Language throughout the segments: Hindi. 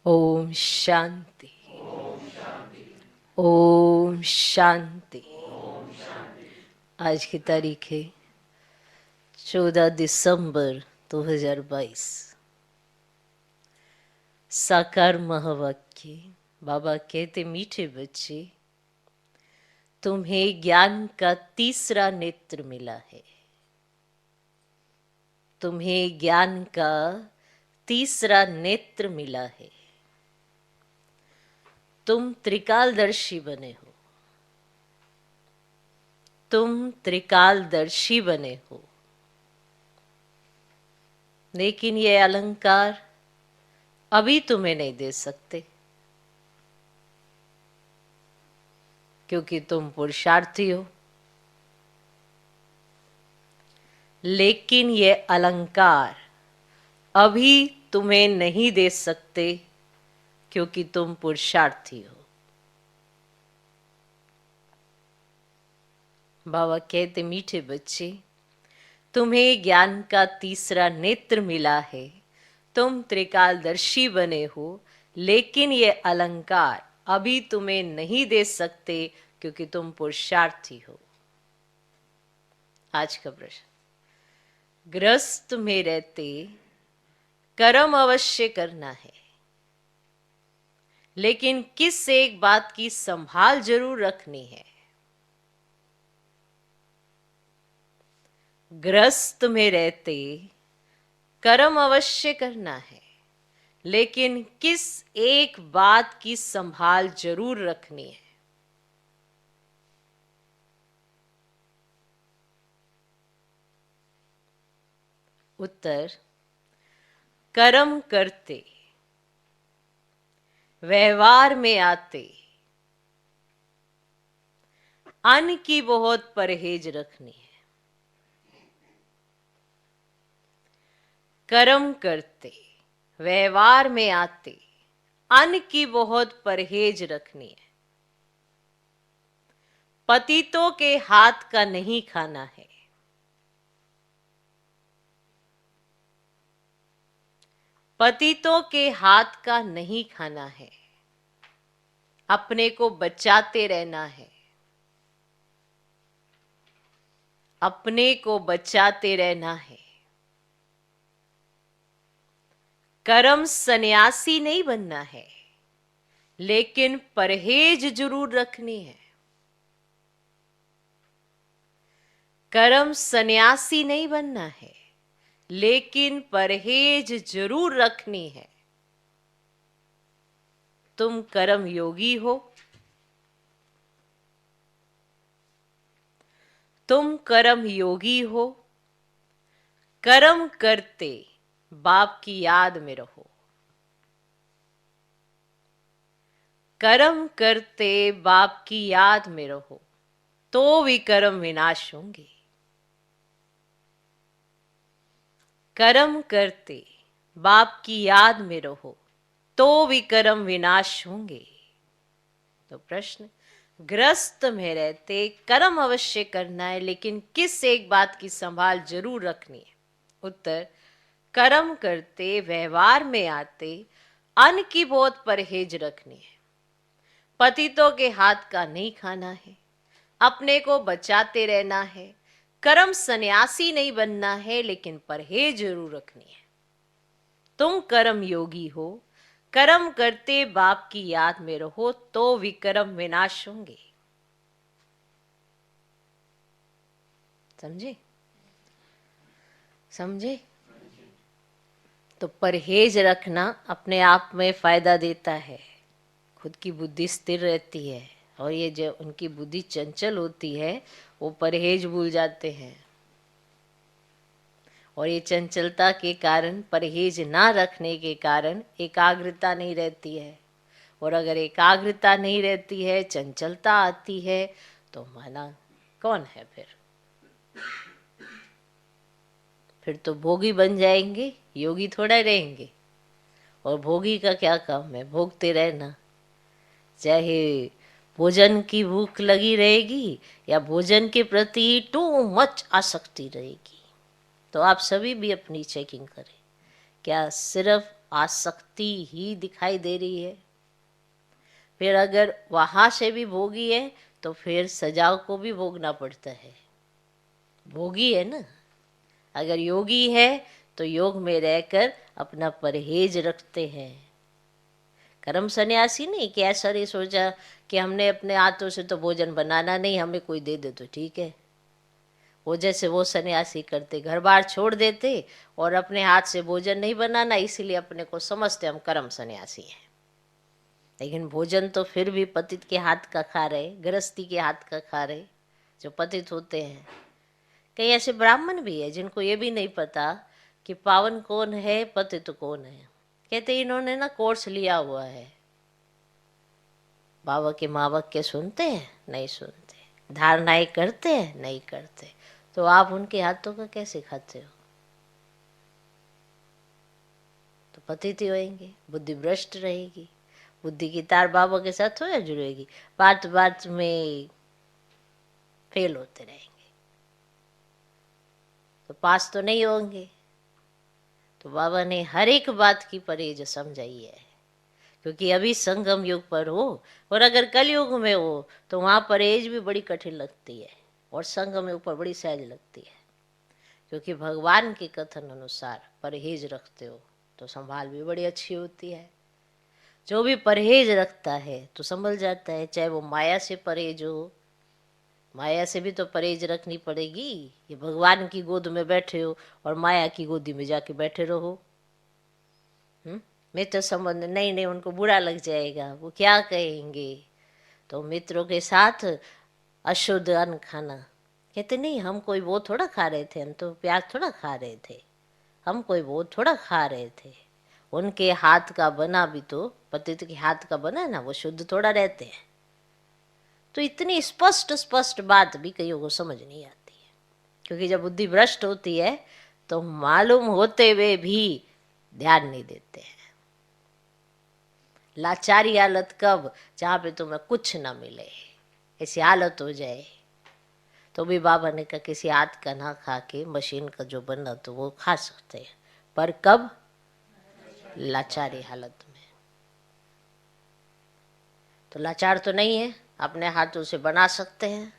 ओम शांति। ओम शांति। आज की तारीख है 14 दिसंबर 2022। साकार महावाक्य। बाबा कहते, मीठे बच्चे, तुम्हें ज्ञान का तीसरा नेत्र मिला है। तुम्हें ज्ञान का तीसरा नेत्र मिला है। तुम त्रिकालदर्शी बने हो। तुम त्रिकालदर्शी बने हो। लेकिन ये अलंकार अभी तुम्हें नहीं दे सकते, क्योंकि तुम पुरुषार्थी हो। लेकिन ये अलंकार अभी तुम्हें नहीं दे सकते, क्योंकि तुम पुरुषार्थी हो। बाबा कहते, मीठे बच्चे, तुम्हें ज्ञान का तीसरा नेत्र मिला है। तुम त्रिकालदर्शी बने हो, लेकिन ये अलंकार अभी तुम्हें नहीं दे सकते, क्योंकि तुम पुरुषार्थी हो। आज का प्रश्न, गृहस्थ में रहते कर्म अवश्य करना है, लेकिन किस एक बात की संभाल जरूर रखनी है। गृहस्थ में रहते कर्म अवश्य करना है, लेकिन किस एक बात की संभाल जरूर रखनी है। उत्तर, कर्म करते, व्यवहार में आते अन्न की बहुत परहेज रखनी है। कर्म करते, व्यवहार में आते अन्न की बहुत परहेज रखनी है। पतितों के हाथ का नहीं खाना है। पतितों के हाथ का नहीं खाना है। अपने को बचाते रहना है। अपने को बचाते रहना है। कर्म सन्यासी नहीं बनना है, लेकिन परहेज जरूर रखनी है। कर्म सन्यासी नहीं बनना है, लेकिन परहेज जरूर रखनी है। तुम कर्म योगी हो। तुम कर्म योगी हो। कर्म करते बाप की याद में रहो। कर्म करते बाप की याद में रहो, तो विकर्म विनाश होंगे। कर्म करते बाप की याद में रहो, तो विकर्म विनाश होंगे। तो प्रश्न, ग्रस्त में रहते कर्म अवश्य करना है, लेकिन किस एक बात की संभाल जरूर रखनी है। उत्तर, कर्म करते, व्यवहार में आते अन्न की बहुत परहेज रखनी है। पतितों के हाथ का नहीं खाना है। अपने को बचाते रहना है। कर्म सन्यासी नहीं बनना है, लेकिन परहेज जरूर रखनी है। तुम कर्म योगी हो। कर्म करते बाप की याद में रहो, तो विकर्म विनाश होंगे। समझे? समझे? तो परहेज रखना अपने आप में फायदा देता है। खुद की बुद्धि स्थिर रहती है, और ये जो उनकी बुद्धि चंचल होती है, वो परहेज भूल जाते हैं। और ये चंचलता के कारण, परहेज ना रखने के कारण एकाग्रता नहीं रहती है। और अगर एकाग्रता नहीं रहती है, चंचलता आती है, तो माना कौन है फिर तो भोगी बन जाएंगे, योगी थोड़ा रहेंगे। और भोगी का क्या काम है? भोगते रहना। चाहे भोजन की भूख लगी रहेगी, या भोजन के प्रति टू मच आसक्ति रहेगी। तो आप सभी भी अपनी चेकिंग करें, क्या सिर्फ आसक्ति ही दिखाई दे रही है। फिर अगर वहां से भी भोगी है तो फिर सजाओ को भी भोगना पड़ता है, भोगी है ना। अगर योगी है तो योग में रहकर अपना परहेज रखते हैं। कर्म सन्यासी नहीं कि ऐसा नहीं सोचा कि हमने अपने हाथों से तो भोजन बनाना नहीं, हमें कोई दे दे तो ठीक है। वो जैसे वो सन्यासी करते, घर बार छोड़ देते और अपने हाथ से भोजन नहीं बनाना, इसीलिए अपने को समझते हम कर्म सन्यासी हैं। लेकिन भोजन तो फिर भी पतित के हाथ का खा रहे, गृहस्थी के हाथ का खा रहे जो पतित होते हैं। कई ऐसे ब्राह्मण भी है जिनको ये भी नहीं पता कि पावन कौन है, पतित कौन है। कहते इन्होंने ना कोर्स लिया हुआ है। बाबा के माँ के सुनते हैं, नहीं सुनते, धारणाएं करते हैं, नहीं करते, तो आप उनके हाथों का कैसे खाते हो? तो पतित ही होएंगे, बुद्धि भ्रष्ट रहेगी, बुद्धि की तार बाबा के साथ हो या जुड़ेगी, बात बात में फेल होते रहेंगे, तो पास तो नहीं होंगे। तो बाबा ने हर एक बात की परहेज समझाई है, क्योंकि अभी संगम युग पर हो, और अगर कलयुग में हो तो वहां परहेज भी बड़ी कठिन लगती है और संगम युग पर बड़ी सहज लगती है। क्योंकि भगवान के कथन अनुसार परहेज रखते हो तो संभाल भी बड़ी अच्छी होती है। जो भी परहेज रखता है तो संभल जाता है, चाहे वो माया से परहेज हो। माया से भी तो परहेज रखनी पड़ेगी। ये भगवान की गोद में बैठे हो और माया की गोदी में जाके बैठे रहो। मित्र संबंध नहीं, नहीं उनको बुरा लग जाएगा, वो क्या कहेंगे। तो मित्रों के साथ अशुद्ध अन्न खाना, कहते नहीं हम कोई वो थोड़ा खा रहे थे, हम तो प्याज थोड़ा खा रहे थे, हम कोई वो थोड़ा खा रहे थे। उनके हाथ का बना भी तो, पतित के हाथ का बना है ना, वो शुद्ध थोड़ा रहते हैं। तो इतनी स्पष्ट स्पष्ट बात भी कईयों को समझ नहीं आती है, क्योंकि जब बुद्धि भ्रष्ट होती है तो मालूम होते हुए भी ध्यान नहीं देते हैं। लाचारी हालत कब? जहाँ पे तुम्हें कुछ ना मिले, ऐसी हालत हो जाए। तो भी बाबा ने कहा किसी हाथ का ना खा के मशीन का जो बना तो वो खा सकते हैं, पर कब? लाचारी हालत में। तो लाचार तो नहीं है, अपने हाथों से बना सकते हैं।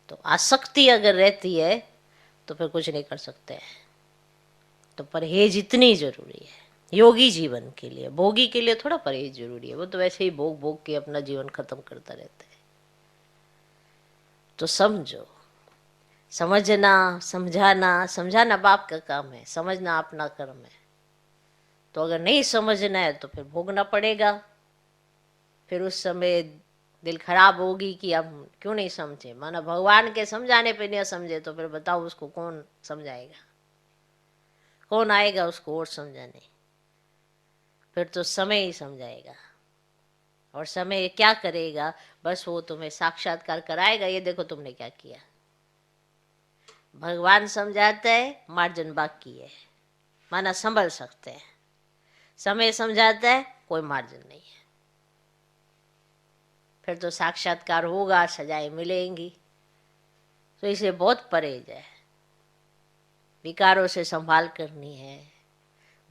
तो आसक्ति अगर रहती है तो फिर कुछ नहीं कर सकते हैं। तो परहेज इतनी जरूरी है योगी जीवन के लिए। भोगी के लिए थोड़ा परहेज जरूरी है, वो तो वैसे ही भोग भोग के अपना जीवन खत्म करता रहता है। तो समझो, समझना समझाना, समझाना बाप का काम है, समझना अपना कर्म है। तो अगर नहीं समझना है तो फिर भोगना पड़ेगा। फिर उस समय दिल खराब होगी कि हम क्यों नहीं समझे। माना भगवान के समझाने पे नहीं समझे तो फिर बताओ उसको कौन समझाएगा, कौन आएगा उसको और समझाने? फिर तो समय ही समझाएगा। और समय क्या करेगा? बस वो तुम्हें साक्षात्कार कराएगा, ये देखो तुमने क्या किया। भगवान समझाता है, मार्जन बाकी है, माना संभल सकते हैं। समय समझाता है, कोई मार्जिन नहीं है। फिर तो साक्षात्कार होगा, सजाएं मिलेंगी। तो इसे बहुत परहेज है, विकारों से संभाल करनी है,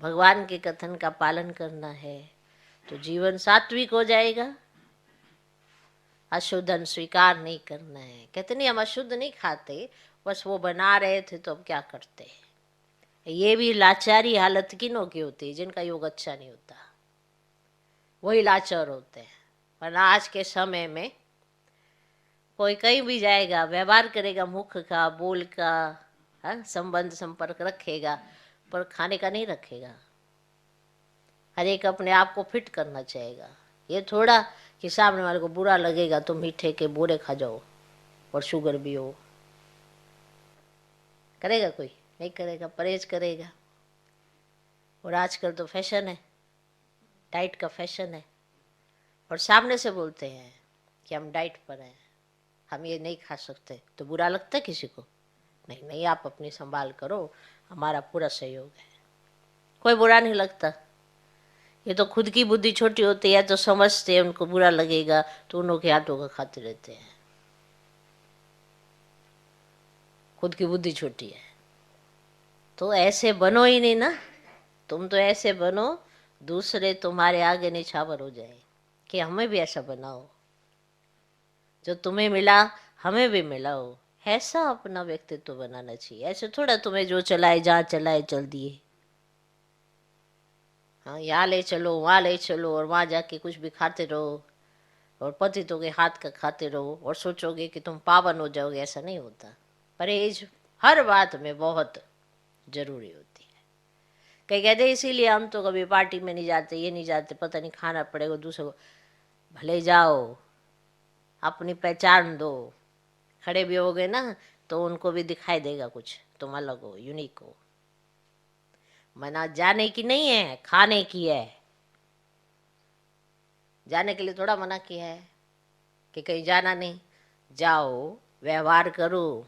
भगवान के कथन का पालन करना है, तो जीवन सात्विक हो जाएगा। अशुद्धन स्वीकार नहीं करना है। कहते नहीं हम अशुद्ध नहीं खाते, बस वो बना रहे थे तो अब क्या करते हैं। ये भी लाचारी हालत किनों की होती है? जिनका योग अच्छा नहीं होता, वही लाचार होते हैं। वरना आज के समय में कोई कहीं भी जाएगा, व्यवहार करेगा, मुख का, बोल का, हाँ, संबंध संपर्क रखेगा, पर खाने का नहीं रखेगा। हर एक अपने आप को फिट करना चाहेगा। ये थोड़ा कि सामने वाले को बुरा लगेगा तो मीठे के बोरे खा जाओ और शुगर भी हो। करेगा कोई? नहीं करेगा, परहेज करेगा। और आजकल तो फैशन है, डाइट का फैशन है, और सामने से बोलते हैं कि हम डाइट पर हैं, हम ये नहीं खा सकते, तो बुरा लगता है किसी को? नहीं नहीं, आप अपनी संभाल करो, हमारा पूरा सहयोग है, कोई बुरा नहीं लगता। ये तो खुद की बुद्धि छोटी होती है तो समझते हैं उनको बुरा लगेगा तो उन्हों के हाथों का खाते रहते हैं। खुद की बुद्धि छोटी है तो ऐसे बनो ही नहीं ना। तुम तो ऐसे बनो दूसरे तुम्हारे आगे निछावर हो जाए कि हमें भी ऐसा बनाओ, जो तुम्हें मिला हमें भी मिलाओ। ऐसा अपना व्यक्तित्व बनाना चाहिए। ऐसे थोड़ा तुम्हें जो चलाए जहाँ चलाए चल दिए, हाँ यहाँ ले चलो वहाँ ले चलो और वहाँ जाके कुछ भी खाते रहो और पतितों के हाथ का खाते रहो और सोचोगे कि तुम पावन हो जाओगे। ऐसा नहीं होता। परहेज हर बात में बहुत जरूरी होती है। कई कहते हैं इसीलिए हम तो कभी पार्टी में नहीं जाते, ये नहीं जाते, पता नहीं खाना पड़ेगा दूसरे को। भले जाओ, अपनी पहचान दो। खड़े भी हो गए ना तो उनको भी दिखाई देगा कुछ तुम अलग हो, यूनिक हो। मना जाने की नहीं है, खाने की है। जाने के लिए थोड़ा मना किया है कि कहीं जाना नहीं। जाओ, व्यवहार करो,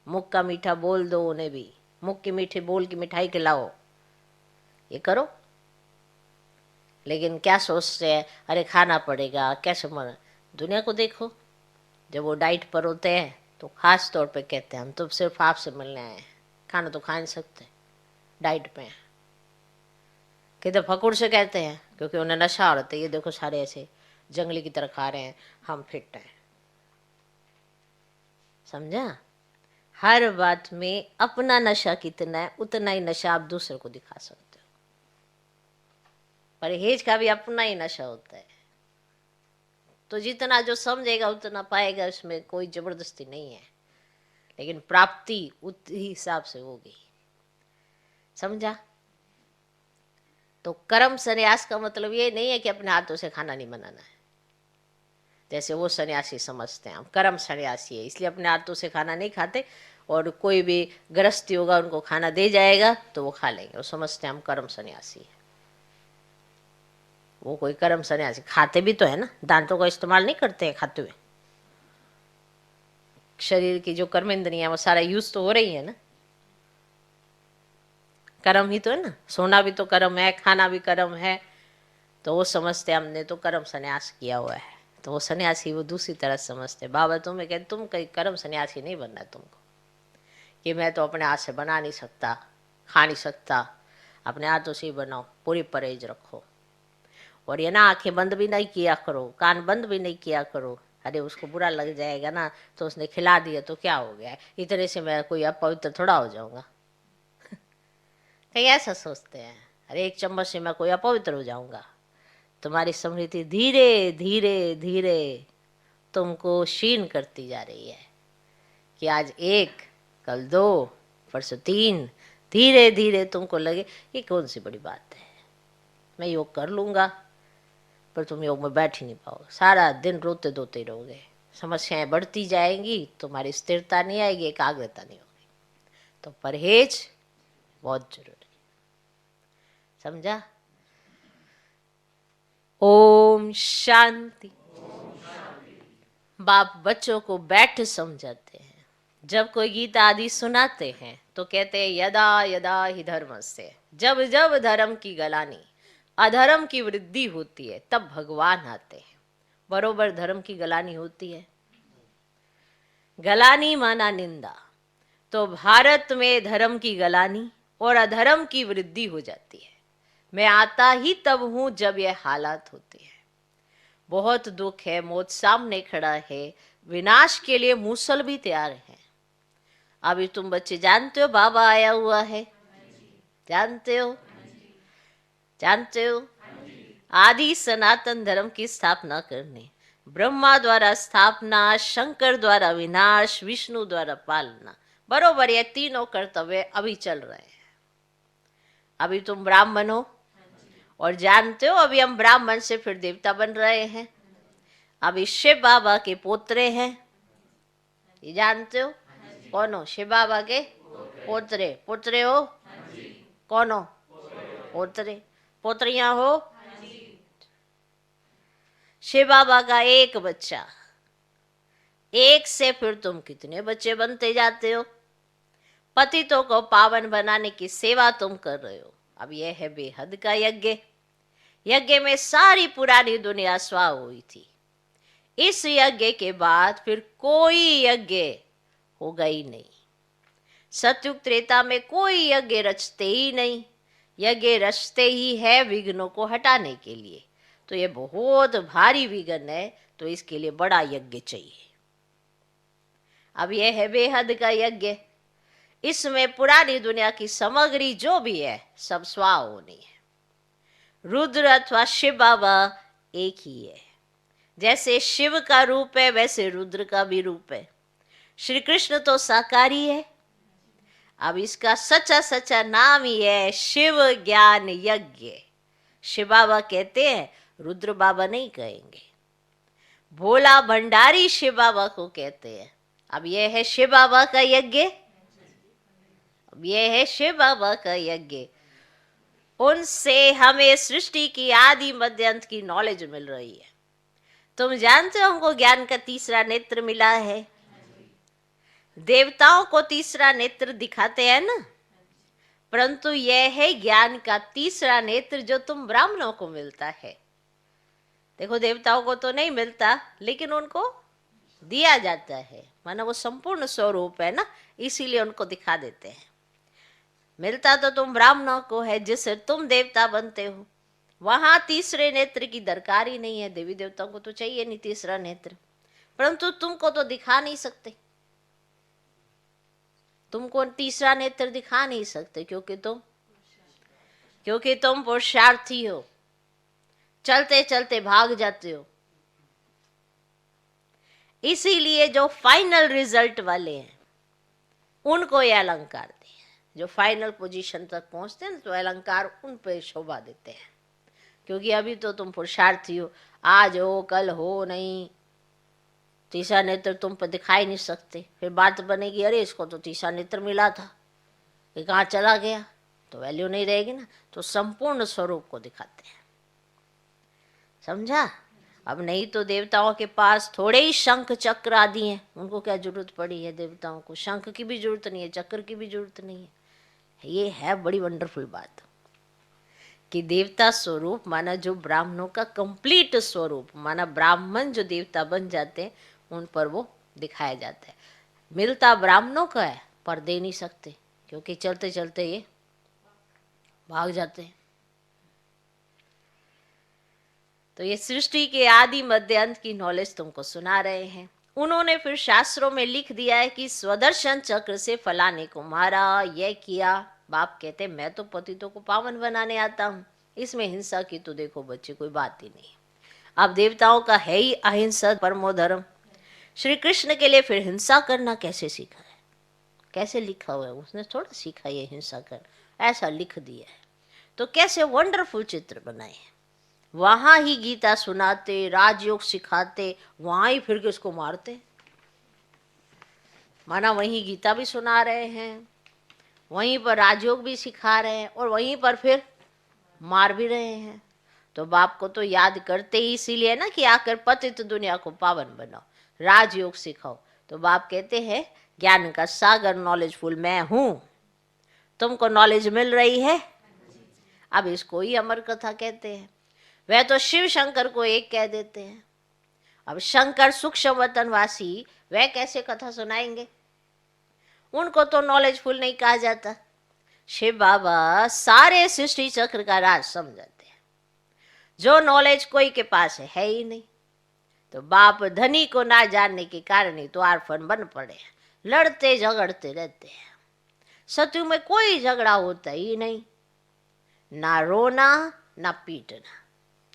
मुख का मीठा बोल दो उन्हें भी, मुख की मीठी बोल की मिठाई खिलाओ, ये करो। लेकिन क्या सोचते हैं, अरे खाना पड़ेगा कैसे मन। दुनिया को देखो, जब वो डाइट पर होते हैं तो खास तौर पे कहते हैं हम तो सिर्फ आपसे मिलने आए हैं, खाना तो खा नहीं सकते, डाइट पे हैं। कहते फकुर से कहते हैं क्योंकि उन्हें नशा होता है। ये देखो सारे ऐसे जंगली की तरह खा रहे हैं, हम फिट हैं। समझा? हर बात में अपना नशा कितना है उतना ही नशा आप दूसरे को दिखा सकते हो। परहेज का भी अपना ही नशा होता है। तो जितना जो समझेगा उतना पाएगा, उसमें कोई जबरदस्ती नहीं है, लेकिन प्राप्ति उतनी हिसाब से होगी। समझा? तो कर्म संन्यास का मतलब ये नहीं है कि अपने हाथों से खाना नहीं बनाना है, जैसे वो सन्यासी समझते हैं। हम कर्म सन्यासी है इसलिए अपने हाथों से खाना नहीं खाते, और कोई भी गृहस्थी होगा उनको खाना दे जाएगा तो वो खा लेंगे। वो समझते हैं हम कर्म सन्यासी है। वो कोई कर्म सन्यासी खाते भी तो है ना, दांतों का इस्तेमाल नहीं करते हैं खाते हुए। शरीर की जो कर्म इंद्रियां वो सारा यूज तो हो रही है ना, कर्म ही तो है ना। सोना भी तो कर्म है, खाना भी कर्म है। तो वो समझते हमने तो कर्म संन्यास किया हुआ है। तो वो सन्यासी वो दूसरी तरह समझते। बाबा तुम्हें कहते तुम कहीं कर्म सन्यासी नहीं बनना तुमको, कि मैं तो अपने हाथ से बना नहीं सकता, खा नहीं सकता। अपने हाथों से ही बनाओ, पूरी परहेज रखो। और ये ना आंखें बंद भी नहीं किया करो, कान बंद भी नहीं किया करो। अरे उसको बुरा लग जाएगा ना, तो उसने खिला दिया तो क्या हो गया, इतने से मैं कोई अपवित्र थोड़ा हो जाऊंगा। कहीं ऐसा सोचते हैं, अरे एक चम्मच से मैं कोई अपवित्र हो जाऊंगा। तुम्हारी स्मृति धीरे धीरे धीरे तुमको क्षीण करती जा रही है कि आज एक, कल दो, परसों तीन। धीरे धीरे तुमको लगे ये कौन सी बड़ी बात है, मैं योग कर लूंगा। पर तुम योग में बैठ ही नहीं पाओगे, सारा दिन रोते धोते रहोगे। समस्याएं बढ़ती जाएंगी, तुम्हारी स्थिरता नहीं आएगी, एकाग्रता नहीं होगी। तो परहेज बहुत जरूरी। समझा? ओम शांति। बाप बच्चों को बैठ समझाते हैं। जब कोई गीता आदि सुनाते हैं तो कहते हैं यदा यदा ही धर्म से, जब जब धर्म की गलानी, अधर्म की वृद्धि होती है तब भगवान आते हैं। बरोबर धर्म की गलानी होती है। गलानी माना निंदा। तो भारत में धर्म की गलानी और अधर्म की वृद्धि हो जाती है। मैं आता ही तब हूं जब यह हालात होती है। बहुत दुख है, मौत सामने खड़ा है, विनाश के लिए मूसल भी तैयार है। अभी तुम बच्चे जानते हो बाबा आया हुआ है, जानते हो? जानते हो? आदि सनातन धर्म की स्थापना करने, ब्रह्मा द्वारा स्थापना, शंकर द्वारा विनाश, विष्णु द्वारा पालना। बरोबर ये तीनों कर्तव्य अभी चल रहे हैं। अभी तुम ब्राह्मण हो और जानते हो अभी हम ब्राह्मण से फिर देवता बन रहे हैं। अभी शिव बाबा के पोतरे हैं, ये जानते हो? कौन हो? शिव बाबा के पोतरे। पोतरे हो? कौन हो? पोतरे। पोतरियां हो? शिव बाबा का एक बच्चा, एक से फिर तुम कितने बच्चे बनते जाते हो। पतितों को पावन बनाने की सेवा तुम कर रहे हो। अब यह है बेहद का यज्ञ। यज्ञ में सारी पुरानी दुनिया स्वाह हुई थी। इस यज्ञ के बाद फिर कोई यज्ञ होगा ही नहीं। सतयुग त्रेता में कोई यज्ञ रचते ही नहीं। यज्ञ रचते ही है विघ्नों को हटाने के लिए। तो ये बहुत भारी विघ्न है, तो इसके लिए बड़ा यज्ञ चाहिए। अब यह है बेहद का यज्ञ। इसमें पुरानी दुनिया की सामग्री जो भी है सब स्वा होनी है। रुद्र अथवा शिव बाबा एक ही है। जैसे शिव का रूप है वैसे रुद्र का भी रूप है। श्री कृष्ण तो साकारी है। अब इसका सच्चा सच्चा नाम ही है शिव ज्ञान यज्ञ। शिव बाबा कहते हैं, रुद्र बाबा नहीं कहेंगे। भोला भंडारी शिव बाबा को कहते हैं। अब यह है शिव बाबा का यज्ञ। अब यह है शिव बाबा का यज्ञ। उनसे हमें सृष्टि की आदि मध्य अंत की नॉलेज मिल रही है। तुम जानते हो हमको ज्ञान का तीसरा नेत्र मिला है। देवताओं को तीसरा नेत्र दिखाते हैं ना, परंतु यह है ज्ञान का तीसरा नेत्र जो तुम ब्राह्मणों को मिलता है। देखो देवताओं को तो नहीं मिलता, लेकिन उनको दिया जाता है, माना वो संपूर्ण स्वरूप है ना, इसीलिए उनको दिखा देते हैं। मिलता तो तुम ब्राह्मणों को है जिससे तुम देवता बनते हो। वहां तीसरे नेत्र की दरकार ही नहीं है। देवी देवताओं को तो चाहिए नहीं तीसरा नेत्र, परंतु तुमको तो दिखा नहीं सकते। तुमको तीसरा नेत्र दिखा नहीं सकते क्योंकि तुम पुरुषार्थी हो, चलते चलते भाग जाते हो। इसीलिए जो फाइनल रिजल्ट वाले हैं उनको ये अलंकार दिए। जो फाइनल पोजीशन तक पहुंचते हैं तो अलंकार उन पे शोभा देते हैं, क्योंकि अभी तो तुम पुरुषार्थी हो, आज हो कल हो नहीं। तीसरा नेत्र तुम पर दिखाई नहीं सकते। फिर बात बनेगी, अरे इसको तो तीसरा नेत्र मिला था, ये कहाँ चला गया, तो वैल्यू नहीं रहेगी ना। तो संपूर्ण स्वरूप को दिखाते हैं, समझा। अब नहीं तो देवताओं के पास थोड़े ही शंख चक्र आदि हैं, उनको क्या जरूरत पड़ी है। देवताओं को शंख की भी जरूरत नहीं है, चक्र की भी जरूरत नहीं है। ये है बड़ी वंडरफुल बात कि देवता स्वरूप माना जो ब्राह्मणों का कंप्लीट स्वरूप, माना ब्राह्मण जो देवता बन जाते हैं उन पर वो दिखाया जाता है। मिलता ब्राह्मणों का है पर दे नहीं सकते, क्योंकि चलते चलते ये भाग जाते हैं। तो ये सृष्टि के आदि मध्य अंत की नॉलेज तुमको सुना रहे हैं। उन्होंने फिर शास्त्रों में लिख दिया है कि स्वदर्शन चक्र से फलाने को मारा, यह किया। बाप कहते मैं तो पतितों को पावन बनाने आता हूँ, इसमें हिंसा की तो देखो बच्चे कोई बात ही नहीं। अब देवताओं का है ही अहिंसा परमो धर्म। श्री कृष्ण के लिए फिर हिंसा करना कैसे सीखा है, कैसे लिखा हुआ है, उसने थोड़ा सीखा ये हिंसा कर, ऐसा लिख दिया है। तो कैसे वंडरफुल चित्र बनाए हैं। वहां ही गीता सुनाते, राजयोग सिखाते, वहां ही फिर किसको मारते। माना वहीं गीता भी सुना रहे हैं, वहीं पर राजयोग भी सिखा रहे हैं और वहीं पर फिर मार भी रहे हैं। तो बाप को तो याद करते ही इसीलिए ना कि आकर पतित दुनिया को पावन बनाओ, राजयोग सिखाओ। तो बाप कहते हैं ज्ञान का सागर नॉलेजफुल मैं हूं, तुमको नॉलेज मिल रही है। अब इसको ही अमर कथा कहते हैं। वह तो शिव शंकर को एक कह देते हैं। अब शंकर सूक्ष्म वतनवासी, वह कैसे कथा सुनाएंगे, उनको तो नॉलेजफुल नहीं कहा जाता। शिव बाबा सारे सृष्टि चक्र का राज समझाते हैं, जो नॉलेज कोई के पास है ही नहीं। तो बाप धनी को ना जानने के कारण ही तो आरफन बन पड़े हैं, लड़ते झगड़ते रहते हैं। सत्यु में कोई झगड़ा होता ही नहीं, ना रोना ना पीटना।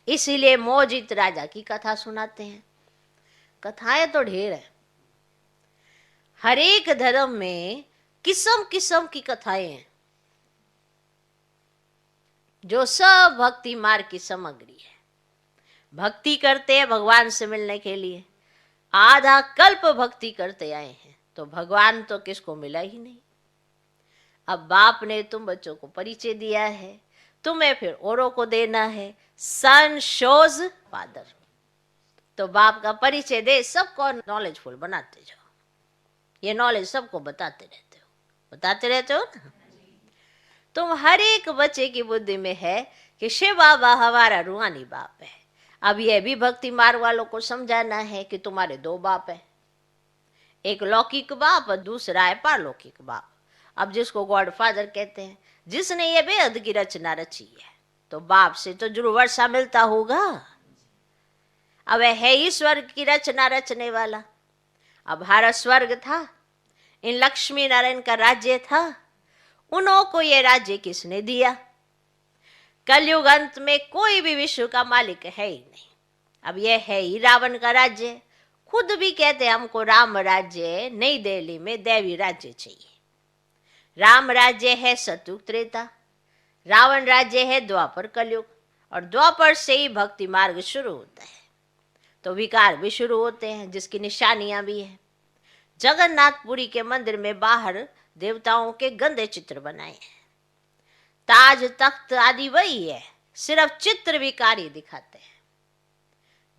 इसीलिए मोजित राजा की कथा सुनाते हैं। कथाएं तो ढेर है, हर एक धर्म में किस्म किस्म की कथाएं हैं, जो सब भक्ति मार्ग की सामग्री है। भक्ति करते हैं भगवान से मिलने के लिए, आधा कल्प भक्ति करते आए हैं, तो भगवान तो किसको मिला ही नहीं। अब बाप ने तुम बच्चों को परिचय दिया है, तुम्हें फिर औरों को देना है। सन शोज फादर, तो बाप का परिचय दे, सबको नॉलेजफुल बनाते जाओ। ये नॉलेज सबको बताते रहते हो ना। तुम हर एक बच्चे की बुद्धि में है कि शिव बाबा हमारा रूहानी बाप है। अब यह भी भक्ति मार्ग वालों को समझाना है कि तुम्हारे दो बाप है, एक लौकिक बाप और दूसरा है पारलौकिक बाप। अब जिसको गॉड फादर कहते हैं, जिसने ये बेहद की रचना रची है, तो बाप से तो जरूर वर्षा मिलता होगा। अब वह है ही स्वर्ग की रचना रचने वाला। अब भारत स्वर्ग था, इन लक्ष्मी नारायण का राज्य था, उन्हों को ये राज्य किसने दिया? कलयुग अंत में कोई भी विश्व का मालिक है ही नहीं। अब यह है ही रावण का राज्य। खुद भी कहते हमको राम राज्य, नई दिल्ली में दैवी राज्य चाहिए। राम राज्य है सतयुग त्रेता, रावण राज्य है द्वापर कलयुग, और द्वापर से ही भक्ति मार्ग शुरू होता है। तो विकार भी शुरू होते हैं, जिसकी निशानियां भी हैं। जगन्नाथपुरी के मंदिर में बाहर देवताओं के गंदे चित्र बनाए हैं। ताज तख्त आदि वही है, सिर्फ चित्र विकारी दिखाते हैं।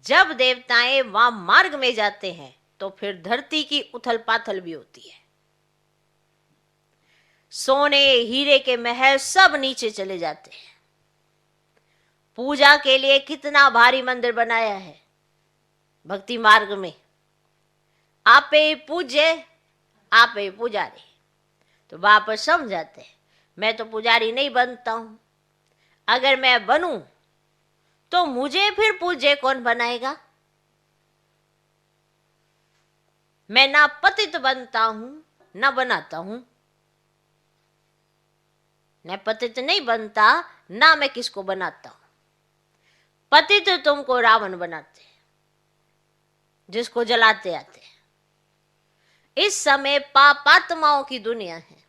जब देवताएं वहां मार्ग में जाते हैं तो फिर धरती की उथल पाथल भी होती है। सोने हीरे के महल सब नीचे चले जाते हैं। पूजा के लिए कितना भारी मंदिर बनाया है भक्ति मार्ग में। आपे पूज्य आपे पुजारी। तो बाप समझाते हैं, मैं तो पुजारी नहीं बनता हूं, अगर मैं बनूं तो मुझे फिर पूज्य कौन बनाएगा? मैं ना पतित बनता हूं ना बनाता हूं। मैं पतित नहीं बनता, ना मैं किसको बनाता हूं। पतित तुमको रावण बनाते हैं, जिसको जलाते आते हैं। इस समय पापात्माओं की दुनिया है।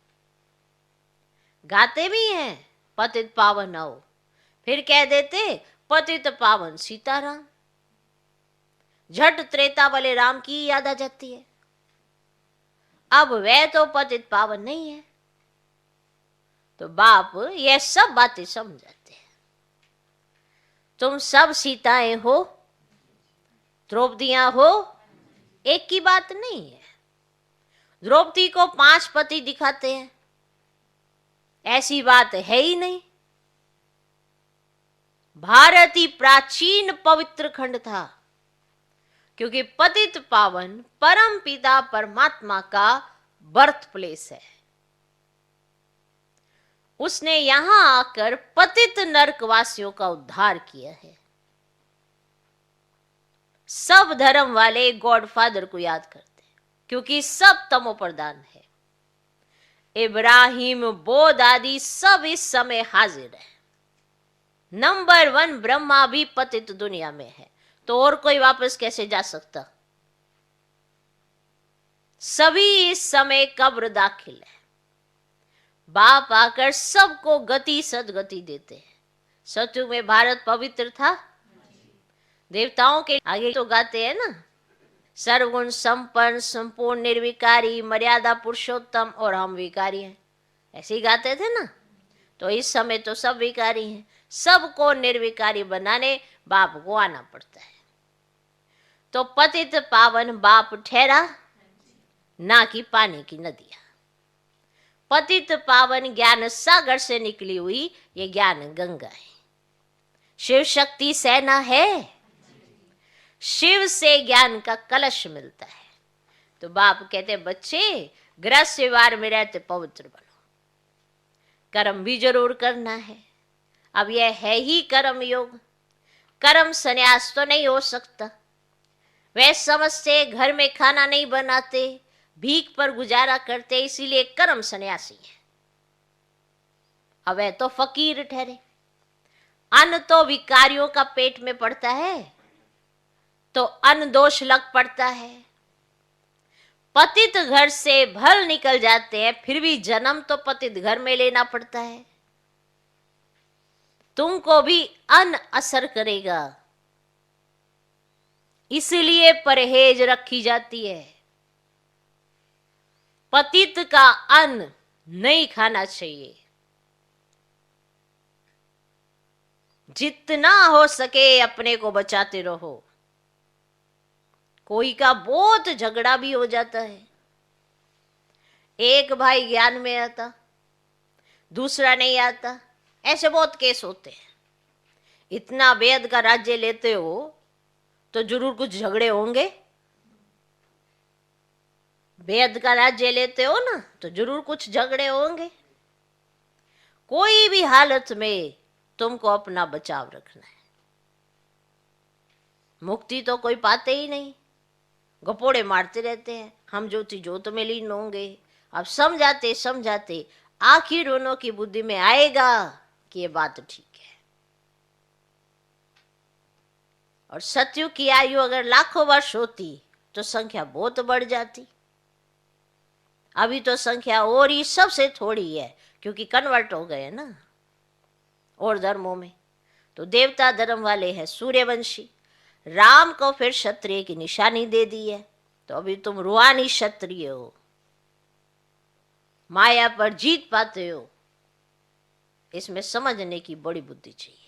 गाते भी हैं पतित पावन आओ, फिर कह देते पतित पावन सीताराम। झट त्रेता वाले राम की याद आ जाती है। अब वह तो पतित पावन नहीं है। तो बाप ये सब बातें समझाते हैं। तुम सब सीताएं हो, द्रौपदियां हो, एक की बात नहीं है। द्रौपदी को 5 पति दिखाते हैं, ऐसी बात है ही नहीं। भारत ही प्राचीन पवित्र खंड था, क्योंकि पतित पावन परम पिता परमात्मा का बर्थ प्लेस है। उसने यहां आकर पतित नरकवासियों का उद्धार किया है। सब धर्म वाले गॉडफादर को याद करते हैं, क्योंकि सब तमो प्रधान है। इब्राहिम बोध आदि सब इस समय हाजिर है। नंबर 1 ब्रह्मा भी पतित दुनिया में है, तो और कोई वापस कैसे जा सकता? सभी इस समय कब्र दाखिल है। बाप आकर सबको गति सदगति देते हैं। सतयुग में भारत पवित्र था। देवताओं के आगे तो गाते हैं ना, सर्वगुण संपन्न संपूर्ण निर्विकारी मर्यादा पुरुषोत्तम और हम विकारी हैं, ऐसे ही गाते थे ना। तो इस समय तो सब विकारी हैं। सबको निर्विकारी बनाने बाप को आना पड़ता है। तो पतित पावन बाप ठहरा, ना कि पानी की नदियां। पतित पावन ज्ञान सागर से निकली हुई ये ज्ञान गंगा है। शिव शक्ति सेना है। शिव से ज्ञान का कलश मिलता है। तो बाप कहते बच्चे गृहस्थ व्यवहार में रहते पवित्र बनो, कर्म भी जरूर करना है। अब यह है ही कर्म योग। कर्म संन्यास तो नहीं हो सकता। वे समझते घर में खाना नहीं बनाते, भीख पर गुजारा करते, इसीलिए कर्म सन्यासी है। अब वह तो फकीर ठहरे। अन्न तो विकारियों का पेट में पड़ता है, तो अन्न दोष लग पड़ता है। पतित घर से भल निकल जाते हैं, फिर भी जन्म तो पतित घर में लेना पड़ता है। तुमको भी अन्न असर करेगा, इसलिए परहेज रखी जाती है। पतित का अन्न नहीं खाना चाहिए। जितना हो सके अपने को बचाते रहो। कोई का बहुत झगड़ा भी हो जाता है। एक भाई ज्ञान में आता, दूसरा नहीं आता, ऐसे बहुत केस होते हैं। इतना वेद का राज्य लेते हो तो जरूर कुछ झगड़े होंगे। वेद का राज्य लेते हो ना, तो जरूर कुछ झगड़े होंगे। कोई भी हालत में तुमको अपना बचाव रखना है। मुक्ति तो कोई पाते ही नहीं, गपोड़े मारते रहते हैं, हम ज्योति ज्योत में लीन होंगे। अब समझाते समझाते आखिर उन्हों की बुद्धि में आएगा कि ये बात ठीक है। और सतयुग की आयु अगर लाखों वर्ष होती तो संख्या बहुत बढ़ जाती। अभी तो संख्या और ही सबसे थोड़ी है, क्योंकि कन्वर्ट हो गए ना और धर्मों में। तो देवता धर्म वाले हैं सूर्यवंशी, राम को फिर क्षत्रिय की निशानी दे दी है। तो अभी तुम रूहानी क्षत्रिय हो, माया पर जीत पाते हो, इसमें समझने की बड़ी बुद्धि चाहिए।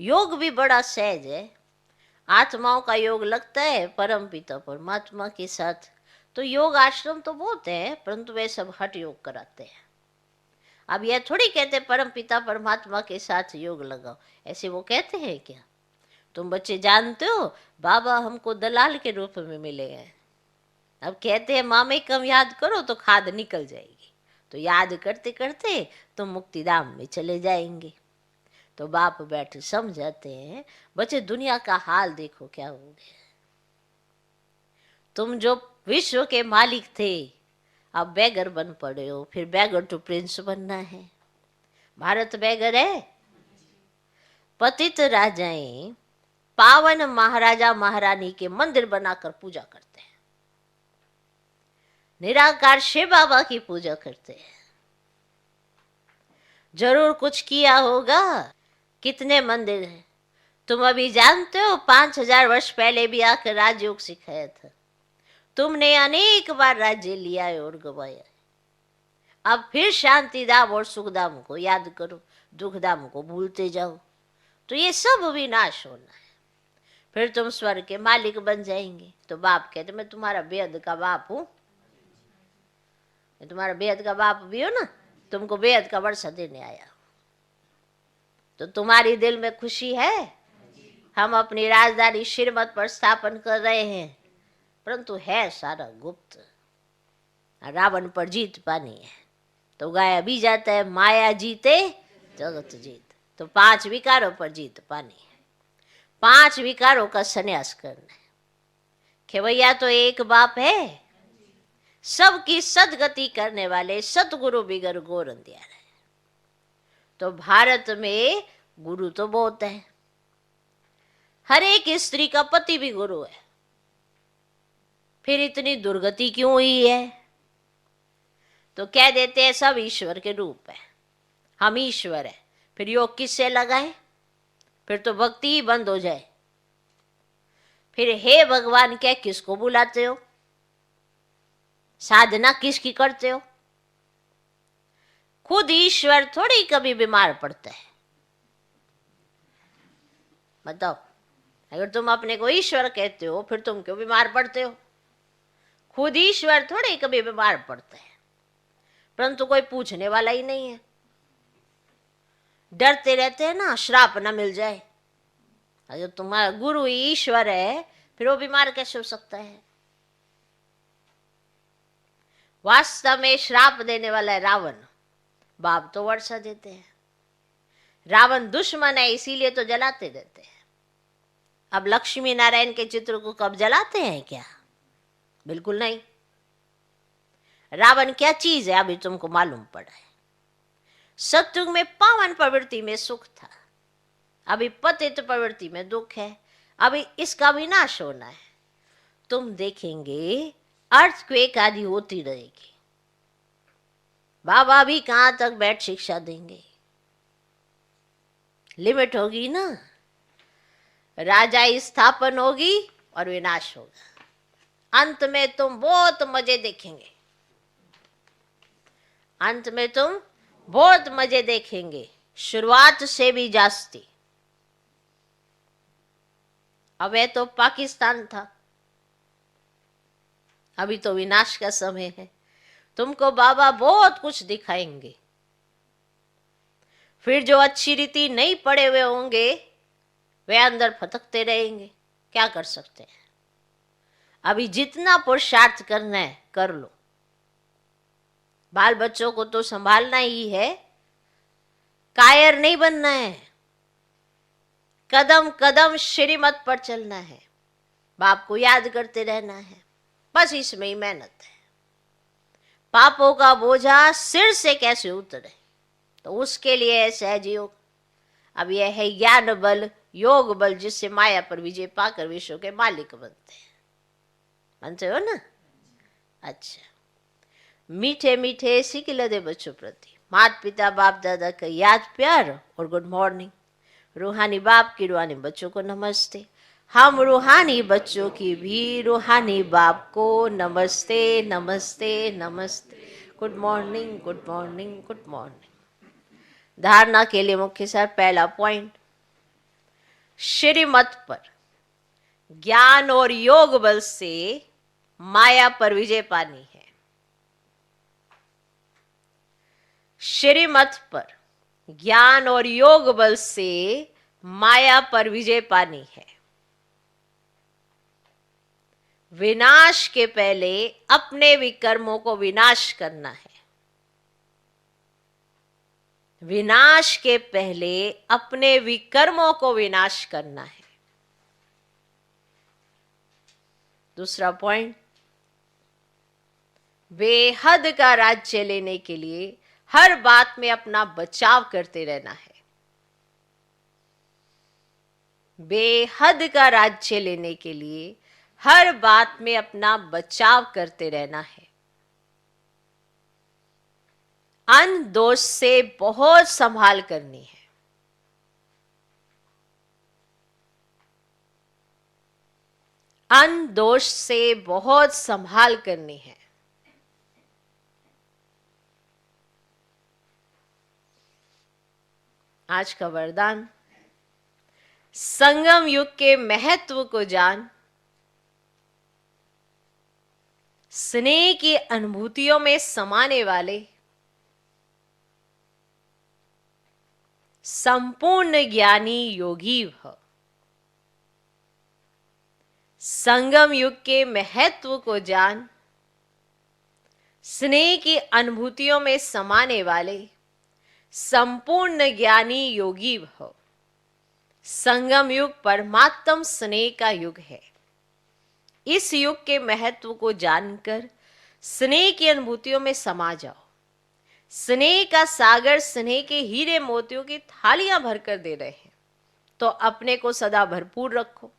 योग भी बड़ा सहज है, आत्माओं का योग लगता है परम पिता परमात्मा के साथ। तो योग आश्रम तो बहुत है, परंतु वे सब हठ योग कराते हैं। अब यह थोड़ी कहते परम पिता परमात्मा के साथ योग लगाओ, ऐसे वो कहते हैं क्या? तुम बच्चे जानते हो बाबा हमको दलाल के रूप में मिले हैं। अब कहते हैं मामे कम याद करो तो खाद निकल जाएगी, तो याद करते करते तुम मुक्तिधाम में चले जाएंगे। तो बाप बैठे समझाते हैं बच्चे दुनिया का हाल देखो क्या हो गया। तुम जो विश्व के मालिक थे अब बैगर बन पड़े हो, फिर बैगर टू प्रिंस बनना है। भारत बैगर है। पतित राजाएं पावन महाराजा महारानी के मंदिर बनाकर पूजा करते हैं, निराकार शिव बाबा की पूजा करते हैं। जरूर कुछ किया होगा। कितने मंदिर हैं तुम अभी जानते हो? 5000 वर्ष पहले भी आकर राजयोग सिखाया था। तुमने अनेक बार राज्य लिया है और गवाया है। अब फिर शांति धाम और सुख धाम को याद करो, दुख धाम को भूलते जाओ, तो ये सब विनाश होना है। फिर तुम स्वर्ग के मालिक बन जाएंगे। तो बाप कहते मैं तुम्हारा बेहद का बाप हूं, मैं तुम्हारा बेहद का बाप भी हो ना, तुमको बेहद का वर्षा देने आया। तो तुम्हारी दिल में खुशी है? हम अपनी राजधानी श्रीमत पर स्थापन कर रहे हैं, परंतु है सारा गुप्त। रावण पर जीत पानी है तो गाया भी जाता है माया जीते जगत जीत। तो 5 विकारों पर जीत पानी है, 5 विकारों का संन्यास करना है। खेवैया तो एक बाप है, सबकी सदगति करने वाले सतगुरु बिगर गोरंदिया है। तो भारत में गुरु तो बहुत है, हर एक स्त्री का पति भी गुरु है। फिर इतनी दुर्गति क्यों हुई है? तो कह देते हैं सब ईश्वर के रूप है, हम ईश्वर है। फिर योग किससे लगाए? फिर तो भक्ति ही बंद हो जाए। फिर हे भगवान क्या किसको बुलाते हो? साधना किसकी करते हो? खुद ईश्वर थोड़ी कभी बीमार पड़ता है। बताओ, अगर तुम अपने को ईश्वर कहते हो फिर तुम क्यों बीमार पड़ते हो? खुद ईश्वर थोड़े कभी बीमार पड़ता है, परंतु कोई पूछने वाला ही नहीं है। डरते रहते हैं ना श्राप ना मिल जाए। अगर तुम्हारा गुरु ईश्वर है फिर वो बीमार कैसे हो सकता है? वास्तव में श्राप देने वाला है रावण, बाप तो वर्षा देते हैं। रावण दुश्मन है इसीलिए तो जलाते रहते हैं। अब लक्ष्मी नारायण के चित्र को कब जलाते हैं क्या? बिल्कुल नहीं। रावण क्या चीज है अभी तुमको मालूम पड़ा है। सतयुग में पावन प्रवृत्ति में सुख था, अभी पतित प्रवृत्ति में दुख है। अभी इसका विनाश होना है। तुम देखेंगे अर्थक्वेक आदि होती रहेगी। बाबा भी कहां तक बैठ शिक्षा देंगे? लिमिट होगी ना। राजा स्थापन होगी और विनाश होगा। अंत में तुम बहुत मजे देखेंगे, अंत में तुम बहुत मजे देखेंगे, शुरुआत से भी जास्ती। अब ये तो पाकिस्तान था, अभी तो विनाश का समय है। तुमको बाबा बहुत कुछ दिखाएंगे। फिर जो अच्छी रीति नहीं पड़े हुए होंगे वे अंदर फटकते रहेंगे। क्या कर सकते हैं? अभी जितना पुरुषार्थ करना है कर लो। बाल बच्चों को तो संभालना ही है, कायर नहीं बनना है, कदम कदम श्रीमत पर चलना है, बाप को याद करते रहना है, बस इसमें ही मेहनत है। पापों का बोझा सिर से कैसे उतरे, तो उसके लिए है सहज योग। अब यह है ज्ञान बल, योग बल, जिससे माया पर विजय पाकर विश्व के मालिक बनते हैं। बनते हो ना? अच्छा, मीठे मीठे सिकिलदे बच्चों प्रति माता पिता बाप दादा का याद प्यार और गुड मॉर्निंग। रूहानी बाप की रूहानी बच्चों को नमस्ते। हम रूहानी बच्चों की भी रूहानी बाप को नमस्ते नमस्ते नमस्ते। Good morning good morning good morning. धारणा के लिए मुख्य सार पहला पॉइंट, श्रीमत पर ज्ञान और योग बल से माया पर विजय पानी है। श्रीमत पर ज्ञान और योग बल से माया पर विजय पानी है। विनाश के पहले अपने विकर्मों को विनाश करना है। विनाश के पहले अपने विकर्मों को विनाश करना है। दूसरा पॉइंट, बेहद का राज्य लेने के लिए हर बात में अपना बचाव करते रहना है। बेहद का राज्य लेने के लिए हर बात में अपना बचाव करते रहना है। अन दोष से बहुत संभाल करनी है। अन दोष से बहुत संभाल करनी है। आज का वरदान, संगम युग के महत्व को जान, स्नेह की अनुभूतियों में समाने वाले संपूर्ण ज्ञानी योगी भव। संगम युग के महत्व को जान, स्नेह की अनुभूतियों में समाने वाले संपूर्ण ज्ञानी योगी भव। संगम युग परमात्म स्नेह का युग है। इस युग के महत्व को जानकर स्नेह की अनुभूतियों में समा जाओ। स्नेह का सागर, स्नेह के हीरे मोतियों की थालियां भरकर दे रहे हैं, तो अपने को सदा भरपूर रखो।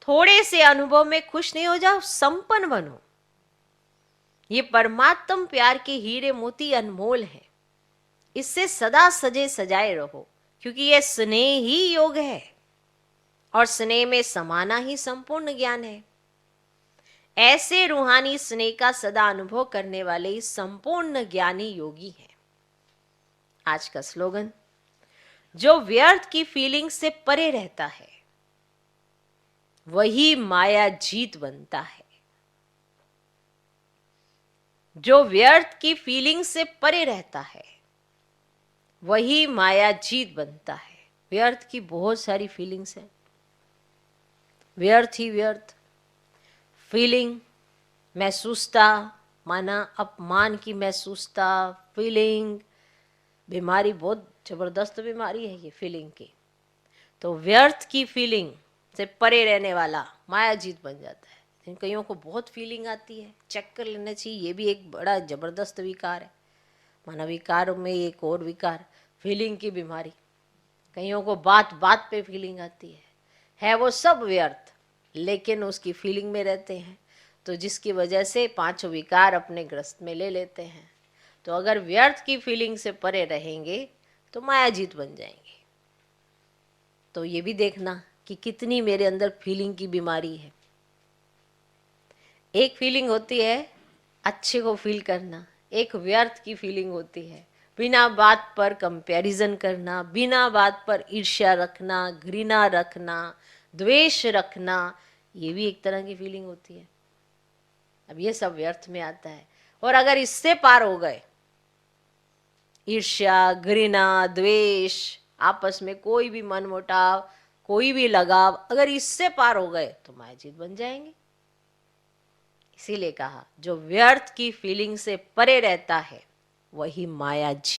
थोड़े से अनुभव में खुश नहीं हो जाओ, संपन्न बनो। ये परमात्म प्यार के हीरे मोती अनमोल हैं, इससे सदा सजे सजाए रहो, क्योंकि यह स्नेह ही योग है और स्नेह में समाना ही संपूर्ण ज्ञान है। ऐसे रूहानी स्नेह का सदा अनुभव करने वाले संपूर्ण ज्ञानी योगी हैं। आज का स्लोगन, जो व्यर्थ की फीलिंग से परे रहता है वही माया जीत बनता है। जो व्यर्थ की फीलिंग से परे रहता है वही माया जीत बनता है। व्यर्थ की बहुत सारी फीलिंग्स हैं, व्यर्थ ही व्यर्थ फीलिंग, महसूसता, माना अपमान की महसूसता, फीलिंग, बीमारी, बहुत जबरदस्त बीमारी है ये फीलिंग की। तो व्यर्थ की फीलिंग से परे रहने वाला माया जीत बन जाता है। इन कईयों को बहुत फीलिंग आती है, चेक कर लेना चाहिए, ये भी एक बड़ा जबरदस्त विकार है। माना विकार में एक और विकार, फीलिंग की बीमारी। कईयों को बात बात पे फीलिंग आती है वो सब व्यर्थ, लेकिन उसकी फीलिंग में रहते हैं, तो जिसकी वजह से पांचों विकार अपने ग्रस्त में ले लेते हैं। तो अगर व्यर्थ की फीलिंग से परे रहेंगे तो माया जीत बन जाएंगे। तो ये भी देखना कि कितनी मेरे अंदर फीलिंग की बीमारी है। एक फीलिंग होती है अच्छे को फील करना, एक व्यर्थ की फीलिंग होती है बिना बात पर कंपैरिजन करना, बिना बात पर ईर्ष्या रखना, घृणा रखना, द्वेष रखना। ये भी एक तरह की फीलिंग होती है। अब ये सब व्यर्थ में आता है। और अगर इससे पार हो गए, ईर्ष्या, घृणा, द्वेष, आपस में कोई भी मनमुटाव, कोई भी लगाव, अगर इससे पार हो गए तो माया जीत बन जाएंगे। इसीलिए कहा जो व्यर्थ की फीलिंग से परे रहता है वही माया जी